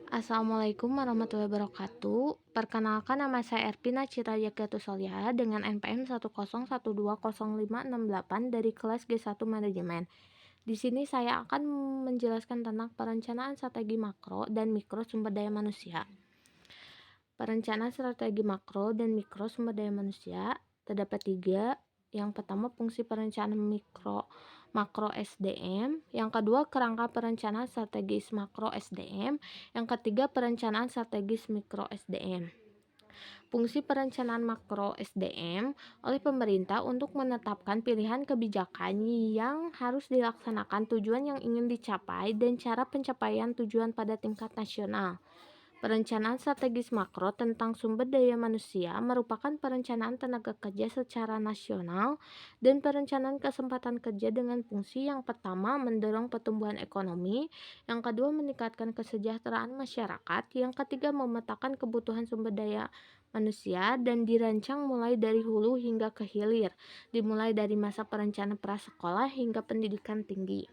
Assalamualaikum warahmatullahi wabarakatuh. Perkenalkan, nama saya Erpina Citra Yagatusolya dengan NPM 101200568 dari kelas G1 Manajemen. Di sini saya akan menjelaskan tentang perencanaan strategi makro dan mikro sumber daya manusia. Perencanaan strategi makro dan mikro sumber daya manusia terdapat tiga. Yang pertama, fungsi perencanaan makro SDM. Yang kedua, kerangka perencanaan strategis makro SDM. Yang ketiga, perencanaan strategis mikro SDM. Fungsi perencanaan makro SDM oleh pemerintah untuk menetapkan pilihan kebijakan yang harus dilaksanakan, tujuan yang ingin dicapai, dan cara pencapaian tujuan pada tingkat nasional. Perencanaan strategis makro tentang sumber daya manusia merupakan perencanaan tenaga kerja secara nasional dan perencanaan kesempatan kerja dengan fungsi yang pertama mendorong pertumbuhan ekonomi, yang kedua meningkatkan kesejahteraan masyarakat, yang ketiga memetakan kebutuhan sumber daya manusia dan dirancang mulai dari hulu hingga ke hilir, dimulai dari masa perencanaan prasekolah hingga pendidikan tinggi.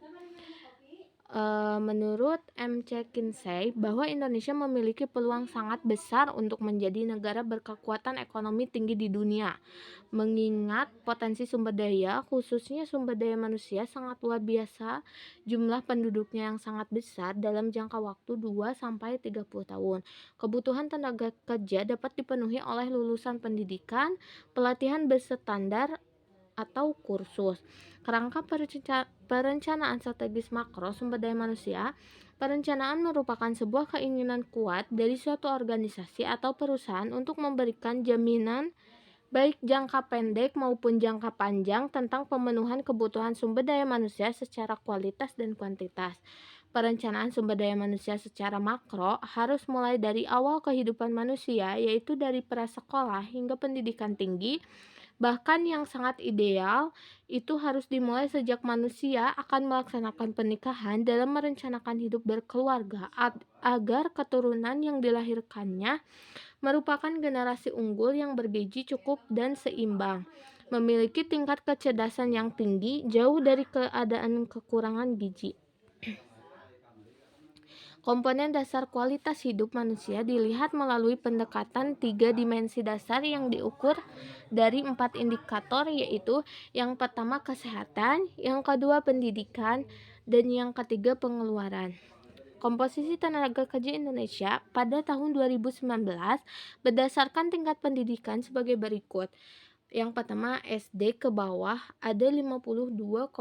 Menurut M.C. Kinsey, bahwa Indonesia memiliki peluang sangat besar untuk menjadi negara berkekuatan ekonomi tinggi di dunia, mengingat potensi sumber daya, khususnya sumber daya manusia, sangat luar biasa, jumlah penduduknya yang sangat besar dalam jangka waktu 2-30 tahun. Kebutuhan tenaga kerja dapat dipenuhi oleh lulusan pendidikan, pelatihan berstandar, atau kursus. Kerangka perencanaan strategis makro sumber daya manusia. Perencanaan merupakan sebuah keinginan kuat dari suatu organisasi atau perusahaan untuk memberikan jaminan baik jangka pendek maupun jangka panjang tentang pemenuhan kebutuhan sumber daya manusia secara kualitas dan kuantitas. Perencanaan sumber daya manusia secara makro harus mulai dari awal kehidupan manusia, yaitu dari prasekolah hingga pendidikan tinggi. Bahkan yang sangat ideal itu harus dimulai sejak manusia akan melaksanakan pernikahan dalam merencanakan hidup berkeluarga agar keturunan yang dilahirkannya merupakan generasi unggul yang bergizi cukup dan seimbang, memiliki tingkat kecerdasan yang tinggi, jauh dari keadaan kekurangan gizi. Komponen dasar kualitas hidup manusia dilihat melalui pendekatan 3 dimensi dasar yang diukur dari 4 indikator, yaitu yang pertama kesehatan, yang kedua pendidikan, dan yang ketiga pengeluaran. Komposisi tenaga kerja Indonesia pada tahun 2019 berdasarkan tingkat pendidikan sebagai berikut. Yang pertama, SD ke bawah ada 52,40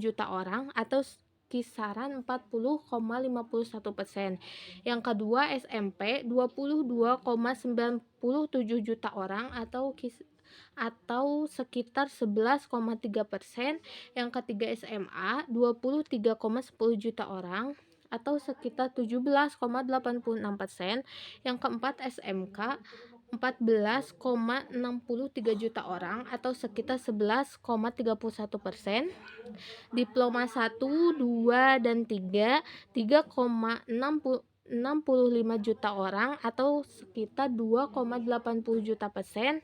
juta orang atau kisaran 40,51%. Yang kedua, SMP 22,97 juta orang atau sekitar 11,3%. Yang ketiga, SMA 23,10 juta orang atau sekitar 17,86%. Yang keempat, SMK 14,63 juta orang atau sekitar 11,31%. Diploma 1, 2, dan 3 3,65 juta orang atau sekitar 2,80 juta persen.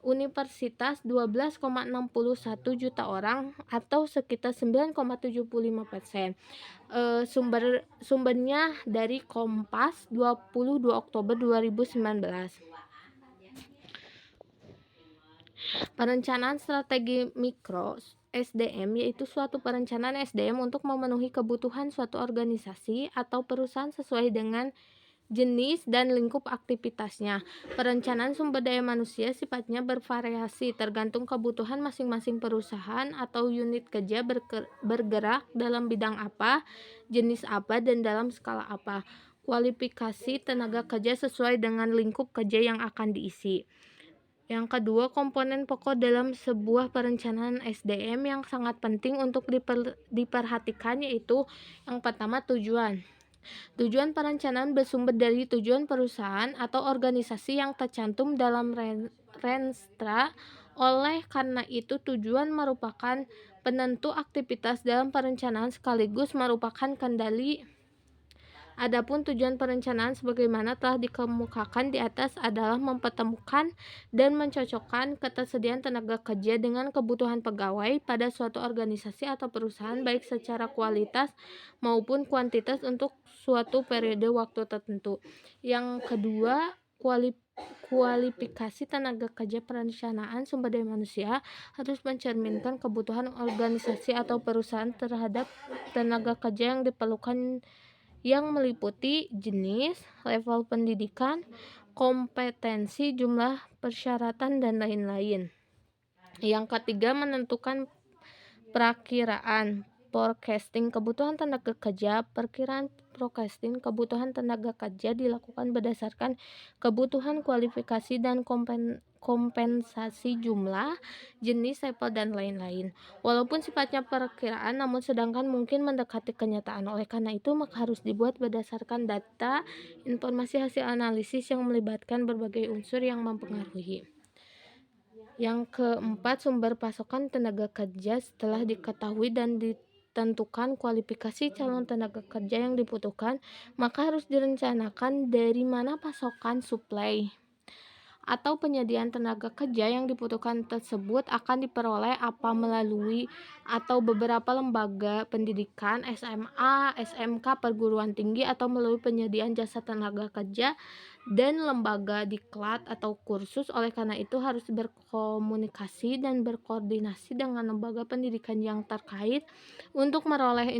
Universitas 12,61 juta orang atau sekitar 9,75%. Sumbernya dari Kompas 22 Oktober 2019. Perencanaan strategi mikro SDM yaitu suatu perencanaan SDM untuk memenuhi kebutuhan suatu organisasi atau perusahaan sesuai dengan jenis dan lingkup aktivitasnya. Perencanaan sumber daya manusia sifatnya bervariasi tergantung kebutuhan masing-masing perusahaan atau unit kerja bergerak dalam bidang apa, jenis apa, dan dalam skala apa. Kualifikasi tenaga kerja sesuai dengan lingkup kerja yang akan diisi. Yang kedua, komponen pokok dalam sebuah perencanaan SDM yang sangat penting untuk diperhatikan yaitu yang pertama, tujuan. Tujuan perencanaan bersumber dari tujuan perusahaan atau organisasi yang tercantum dalam Renstra. Oleh karena itu, tujuan merupakan penentu aktivitas dalam perencanaan sekaligus merupakan kendali. Adapun tujuan perencanaan sebagaimana telah dikemukakan di atas adalah mempertemukan dan mencocokkan ketersediaan tenaga kerja dengan kebutuhan pegawai pada suatu organisasi atau perusahaan baik secara kualitas maupun kuantitas untuk suatu periode waktu tertentu. Yang kedua, kualifikasi tenaga kerja. Perencanaan sumber daya manusia harus mencerminkan kebutuhan organisasi atau perusahaan terhadap tenaga kerja yang diperlukan, yang meliputi jenis, level pendidikan, kompetensi, jumlah persyaratan, dan lain-lain. Yang ketiga, menentukan perakiraan forecasting kebutuhan tenaga kerja. Perkiraan forecasting kebutuhan tenaga kerja dilakukan berdasarkan kebutuhan kualifikasi dan kompensasi jumlah, jenis, level, dan lain-lain. Walaupun sifatnya perkiraan, namun sedangkan mungkin mendekati kenyataan. Oleh karena itu, maka harus dibuat berdasarkan data, informasi hasil analisis yang melibatkan berbagai unsur yang mempengaruhi. Yang keempat, sumber pasokan tenaga kerja. Setelah diketahui dan ditentukan kualifikasi calon tenaga kerja yang dibutuhkan, maka harus direncanakan dari mana pasokan supply atau penyediaan tenaga kerja yang dibutuhkan tersebut akan diperoleh, apa melalui atau beberapa lembaga pendidikan, SMA, SMK, perguruan tinggi, atau melalui penyediaan jasa tenaga kerja dan lembaga diklat atau kursus. Oleh karena itu harus berkomunikasi dan berkoordinasi dengan lembaga pendidikan yang terkait untuk memperoleh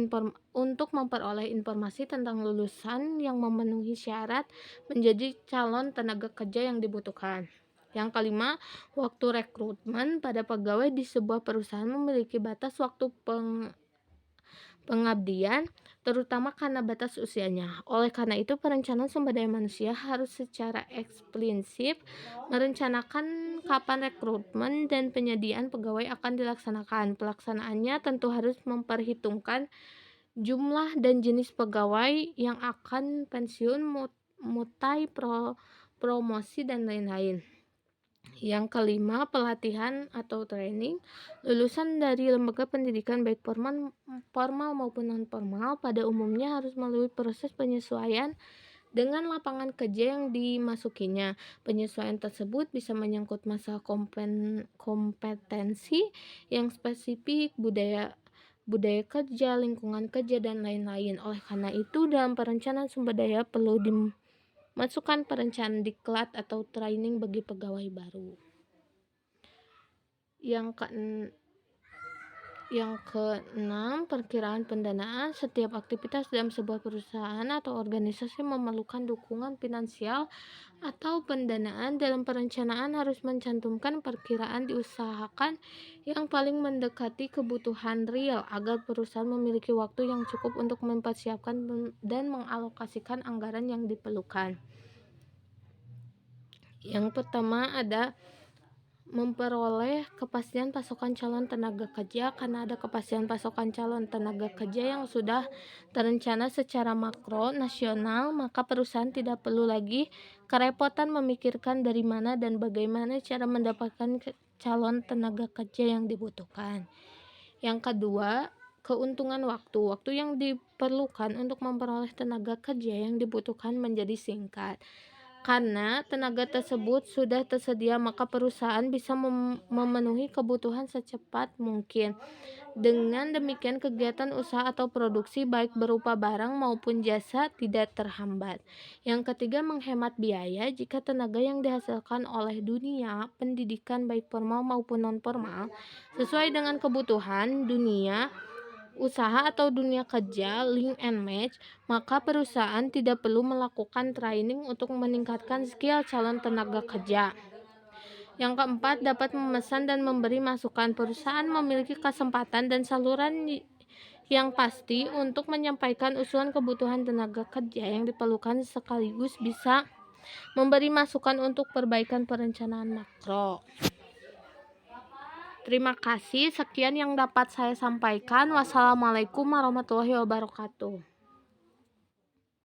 informasi tentang lulusan yang memenuhi syarat menjadi calon tenaga kerja yang dibutuhkan. Yang kelima, waktu rekrutmen. Pada pegawai di sebuah perusahaan memiliki batas waktu pengabdian, terutama karena batas usianya. Oleh karena itu, perencanaan sumber daya manusia harus secara eksplisit merencanakan kapan rekrutmen dan penyediaan pegawai akan dilaksanakan. Pelaksanaannya tentu harus memperhitungkan jumlah dan jenis pegawai yang akan pensiun, mutai, promosi, dan lain-lain. Yang kelima, pelatihan atau training. Lulusan dari lembaga pendidikan baik formal maupun non-formal pada umumnya harus melalui proses penyesuaian dengan lapangan kerja yang dimasukinya. Penyesuaian tersebut bisa menyangkut masalah kompetensi yang spesifik, budaya kerja, lingkungan kerja, dan lain-lain. Oleh karena itu, dalam perencanaan sumber daya perlu dimasukkan perencanaan diklat atau training bagi pegawai baru. Yang keenam, perkiraan pendanaan. Setiap aktivitas dalam sebuah perusahaan atau organisasi memerlukan dukungan finansial atau pendanaan. Dalam perencanaan harus mencantumkan perkiraan diusahakan yang paling mendekati kebutuhan real agar perusahaan memiliki waktu yang cukup untuk mempersiapkan dan mengalokasikan anggaran yang diperlukan. Yang pertama ada memperoleh kepastian pasokan calon tenaga kerja. Karena ada kepastian pasokan calon tenaga kerja yang sudah terencana secara makro nasional, maka perusahaan tidak perlu lagi kerepotan memikirkan dari mana dan bagaimana cara mendapatkan calon tenaga kerja yang dibutuhkan. Yang kedua, keuntungan waktu. Waktu yang diperlukan untuk memperoleh tenaga kerja yang dibutuhkan menjadi singkat. Karena tenaga tersebut sudah tersedia, maka perusahaan bisa memenuhi kebutuhan secepat mungkin. Dengan demikian, kegiatan usaha atau produksi baik berupa barang maupun jasa tidak terhambat. Yang ketiga, menghemat biaya. Jika tenaga yang dihasilkan oleh dunia pendidikan baik formal maupun non-formal sesuai dengan kebutuhan dunia usaha atau dunia kerja link and match, maka perusahaan tidak perlu melakukan training untuk meningkatkan skill calon tenaga kerja. Yang keempat, dapat memesan dan memberi masukan. Perusahaan memiliki kesempatan dan saluran yang pasti untuk menyampaikan usulan kebutuhan tenaga kerja yang diperlukan, sekaligus bisa memberi masukan untuk perbaikan perencanaan makro. Terima kasih, sekian yang dapat saya sampaikan. Wassalamualaikum warahmatullahi wabarakatuh.